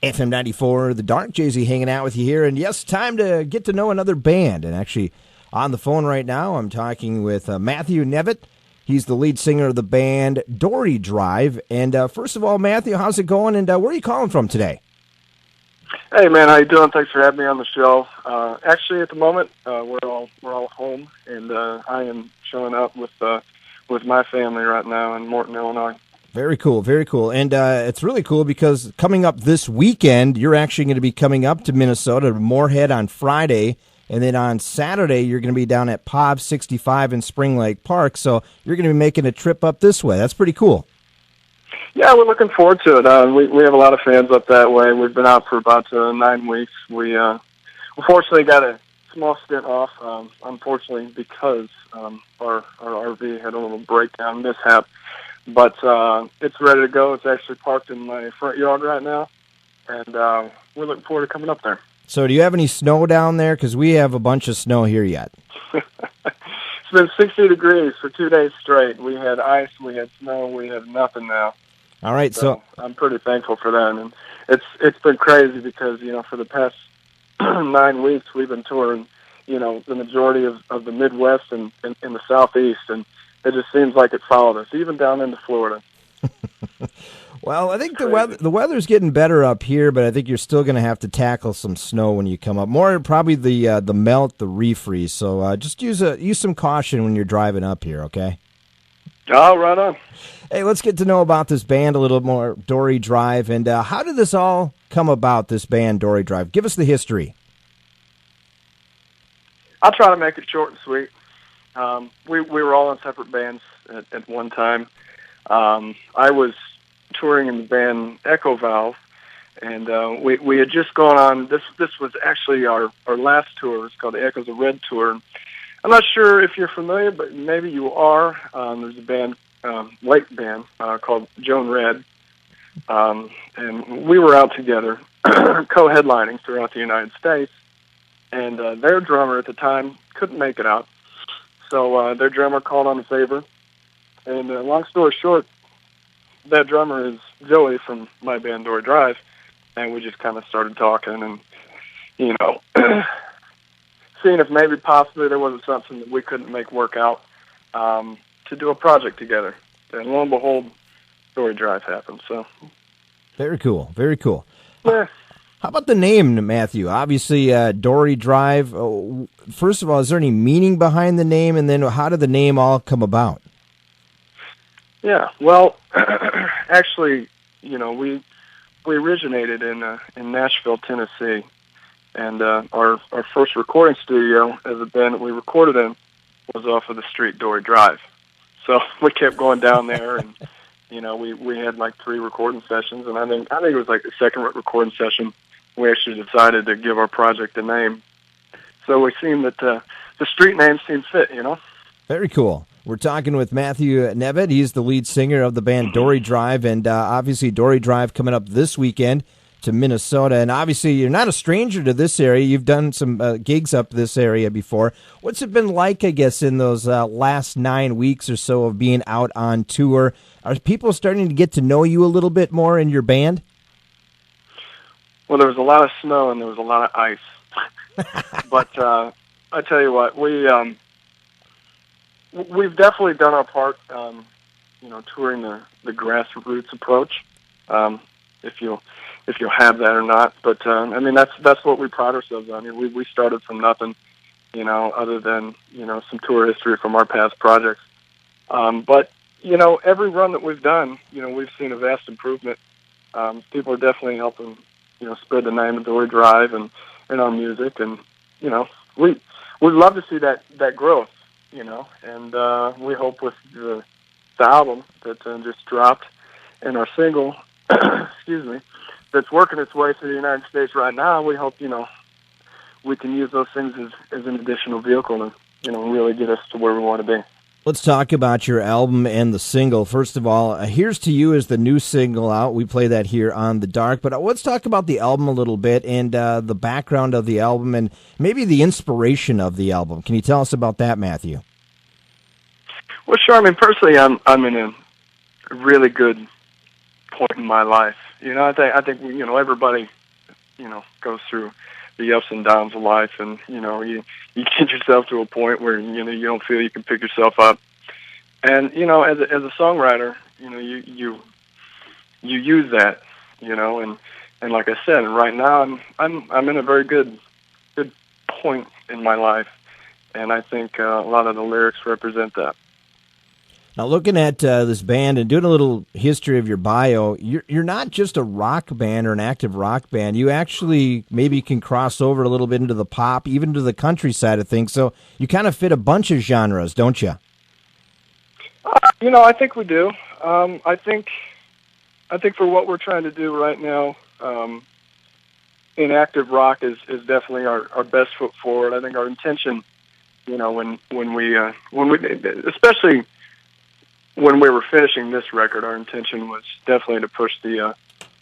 FM 94, The Dark. Jay-Z hanging out with you here. And yes, time to get to know another band. And actually, on the phone right now, I'm talking with Matthew Nevitt. He's the lead singer of the band DoryDrive. And first of all, Matthew, how's it going? And where are you calling from today? Hey man, how you doing? Thanks for having me on the show. Actually, at the moment, we're all home, and I am showing up with my family right now in Morton, Illinois. Very cool, very cool. And it's really cool because coming up this weekend, you're actually going to be coming up to Minnesota, to Moorhead on Friday, and then on Saturday, you're going to be down at POV 65 in Spring Lake Park, so you're going to be making a trip up this way. That's pretty cool. Yeah, we're looking forward to it. We have a lot of fans up that way. We've been out for about 9 weeks. We unfortunately got a small stint off, unfortunately, because our RV had a little breakdown mishap. But it's ready to go. It's actually parked in my front yard right now, and we're looking forward to coming up there. So do you have any snow down there? Because we have a bunch of snow here yet. It's been 60 degrees for 2 days straight. We had ice, we had snow, we have nothing now. All right, so I'm pretty thankful for that. And it's been crazy because, for the past 9 weeks we've been touring, the majority of the Midwest and the Southeast, and it just seems like it followed us, even down into Florida. Well, I think the weather's getting better up here, but I think you're still going to have to tackle some snow when you come up. More probably the melt, the refreeze. So just use some caution when you're driving up here, okay? Oh, right on. Hey, let's get to know about this band a little more, DoryDrive, and how did this all come about, this band, DoryDrive? Give us the history. I'll try to make it short and sweet. We were all in separate bands at one time. I was touring in the band Echo Valve, and we had just gone on. This was actually our last tour. It's called the Echoes of Red Tour. I'm not sure if you're familiar, but maybe you are. There's a band, Lake band, called Joan Red, and we were out together, co-headlining throughout the United States. And their drummer at the time couldn't make it out. So their drummer called on a favor, and long story short, that drummer is Joey from my band DoryDrive, and we just kind of started talking and, seeing if maybe possibly there wasn't something that we couldn't make work out to do a project together. And lo and behold, DoryDrive happened. So very cool, very cool. Yeah. How about the name, Matthew? Obviously, DoryDrive. First of all, is there any meaning behind the name? And then how did the name all come about? Yeah, well, actually, we originated in Nashville, Tennessee. And our first recording studio as a band that we recorded in was off of the street DoryDrive. So we kept going down there, and, we had like 3 recording sessions. And I think it was like the second recording session we actually decided to give our project a name. So we seen that the street name seemed fit, Very cool. We're talking with Matthew Nevitt. He's the lead singer of the band DoryDrive, and obviously DoryDrive coming up this weekend to Minnesota. And obviously you're not a stranger to this area. You've done some gigs up this area before. What's it been like, I guess, in those last 9 weeks or so of being out on tour? Are people starting to get to know you a little bit more in your band? Well, there was a lot of snow and there was a lot of ice. But I tell you what, we've definitely done our part, touring the grassroots approach, if you'll have that or not. But that's what we pride ourselves on. We started from nothing, other than some tour history from our past projects. But every run that we've done, we've seen a vast improvement. People are definitely helping, spread the name of DoryDrive and our music, and we'd love to see that growth, and we hope with the album that just dropped and our single, excuse me, that's working its way through the United States right now. We hope we can use those things as an additional vehicle to really get us to where we want to be. Let's talk about your album and the single. First of all, Here's to You is the new single out. We play that here on The Dark. But let's talk about the album a little bit and the background of the album and maybe the inspiration of the album. Can you tell us about that, Matthew? Well, sure. Personally, I'm in a really good point in my life. I think everybody goes through the ups and downs of life, and you get yourself to a point where you don't feel you can pick yourself up, and as a songwriter, you use that, and like I said, right now I'm in a very good point in my life, and I think a lot of the lyrics represent that. Now, looking at this band and doing a little history of your bio, you're not just a rock band or an active rock band. You actually maybe can cross over a little bit into the pop, even to the country side of things. So you kind of fit a bunch of genres, don't you? I think we do. I think for what we're trying to do right now, in active rock is definitely our best foot forward. I think our intention, when we especially when we were finishing this record, our intention was definitely to push the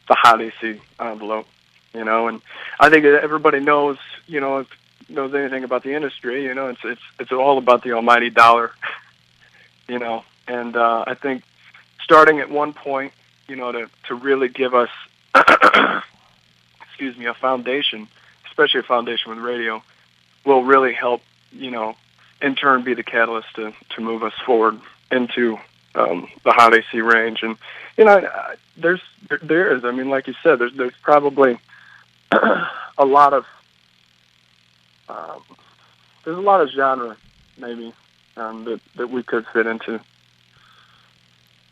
hot AC envelope, and I think that everybody knows, knows anything about the industry, it's all about the almighty dollar, and I think starting at one point, to really give us, excuse me, a foundation, especially a foundation with radio, will really help, in turn be the catalyst to move us forward into the hot AC range. And there is, I mean, like you said, there's probably a lot of genre maybe that we could fit into.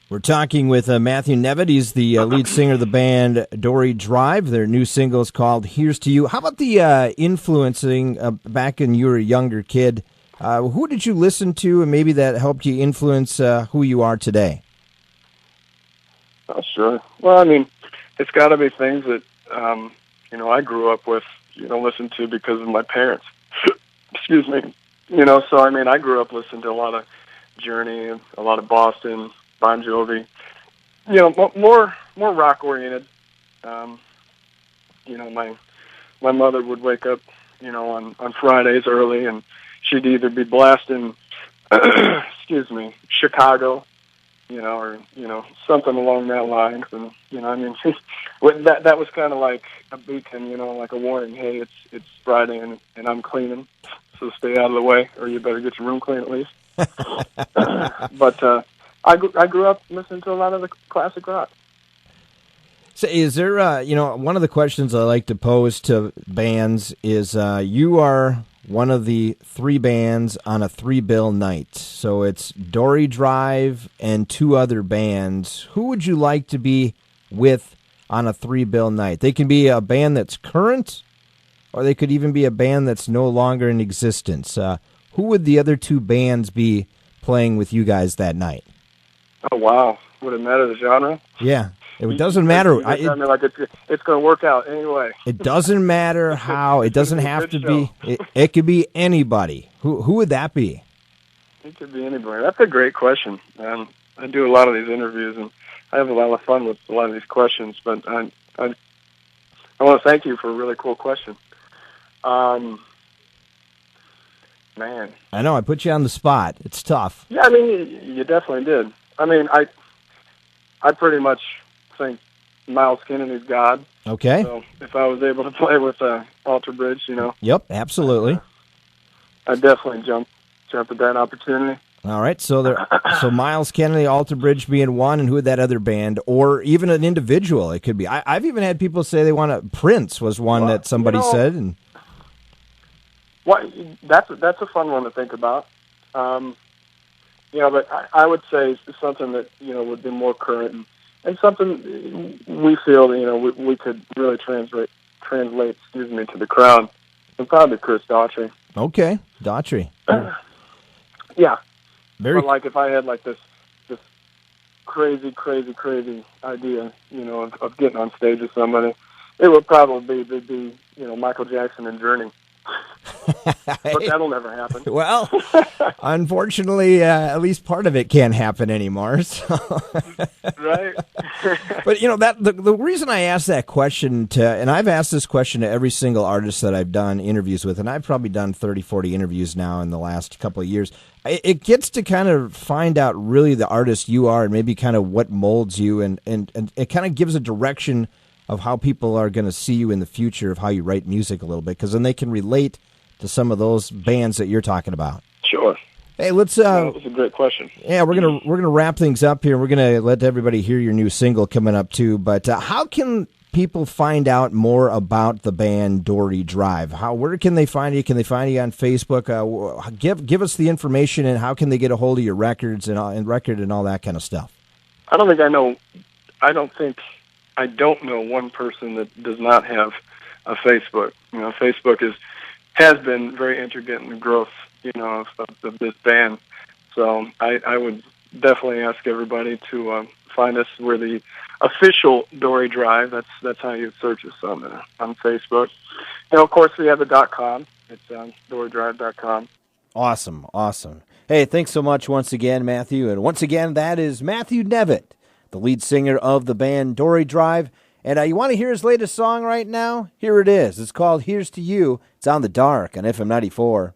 We're talking with Matthew Nevitt. He's the lead singer of the band DoryDrive. Their new single is called Here's to You. How about the influencing back when you were a younger kid? Who did you listen to, and maybe that helped you influence who you are today? Oh, sure. Well, I mean, it's got to be things that, I grew up with, listened to because of my parents. Excuse me. So, I mean, I grew up listening to a lot of Journey and a lot of Boston, Bon Jovi, more rock-oriented. My mother would wake up, on Fridays early, and she'd either be blasting, excuse me, Chicago, or something along that lines, and I mean, that was kind of like a beacon, like a warning. Hey, it's Friday and I'm cleaning, so stay out of the way, or you better get your room clean at least. But I grew up listening to a lot of the classic rock. So is there, one of the questions I like to pose to bands is you are one of the three bands on a three-bill night. So it's DoryDrive and two other bands. Who would you like to be with on a three-bill night? They can be a band that's current, or they could even be a band that's no longer in existence. Who would the other two bands be playing with you guys that night? Oh, wow. Would it matter the genre? Yeah. It doesn't matter. It's going to work out anyway. It doesn't matter how. It doesn't have to be. It could be anybody. Who would that be? It could be anybody. That's a great question. I do a lot of these interviews, and I have a lot of fun with a lot of these questions. But I want to thank you for a really cool question. Man, I know I put you on the spot. It's tough. Yeah, I mean, you definitely did. I mean, I pretty much think Miles Kennedy's God. Okay. So if I was able to play with Alter Bridge, Yep, absolutely. I'd definitely jump at that opportunity. All right, so Miles Kennedy, Alter Bridge being one, and who would that other band, or even an individual? It could be. I've even had people say they want Prince was one that somebody said, and that's a fun one to think about. But I would say it's something that would be more current and something we feel we could really translate to the crowd. And probably Chris Daughtry. Okay, Daughtry. Yeah. Very. But like if I had like this crazy idea, of getting on stage with somebody, it would probably be Michael Jackson and Journey. but that'll never happen. Well, unfortunately, at least part of it can't happen anymore. So. Right. But the reason I asked that question and I've asked this question to every single artist that I've done interviews with, and I've probably done 30, 40 interviews now in the last couple of years. It gets to kind of find out really the artist you are and maybe kind of what molds you, and it kind of gives a direction of how people are going to see you in the future, of how you write music a little bit, because then they can relate to some of those bands that you're talking about. Sure. Hey, let's. That was a great question. Yeah, we're gonna wrap things up here. We're gonna let everybody hear your new single coming up too. But how can people find out more about the band DoryDrive? Where can they find you? Can they find you on Facebook? Give us the information, and how can they get a hold of your records and all that kind of stuff? I don't know one person that does not have a Facebook. Facebook has been very intricate in the growth, of this band. So I would definitely ask everybody to find us. We're the official DoryDrive. That's how you search us on Facebook. Of course, we have the .com. It's DoryDrive.com. Awesome. Hey, thanks so much once again, Matthew. And once again, that is Matthew Nevitt, the lead singer of the band DoryDrive. And you want to hear his latest song right now? Here it is. It's called Here's to You. It's on The Dark on FM 94.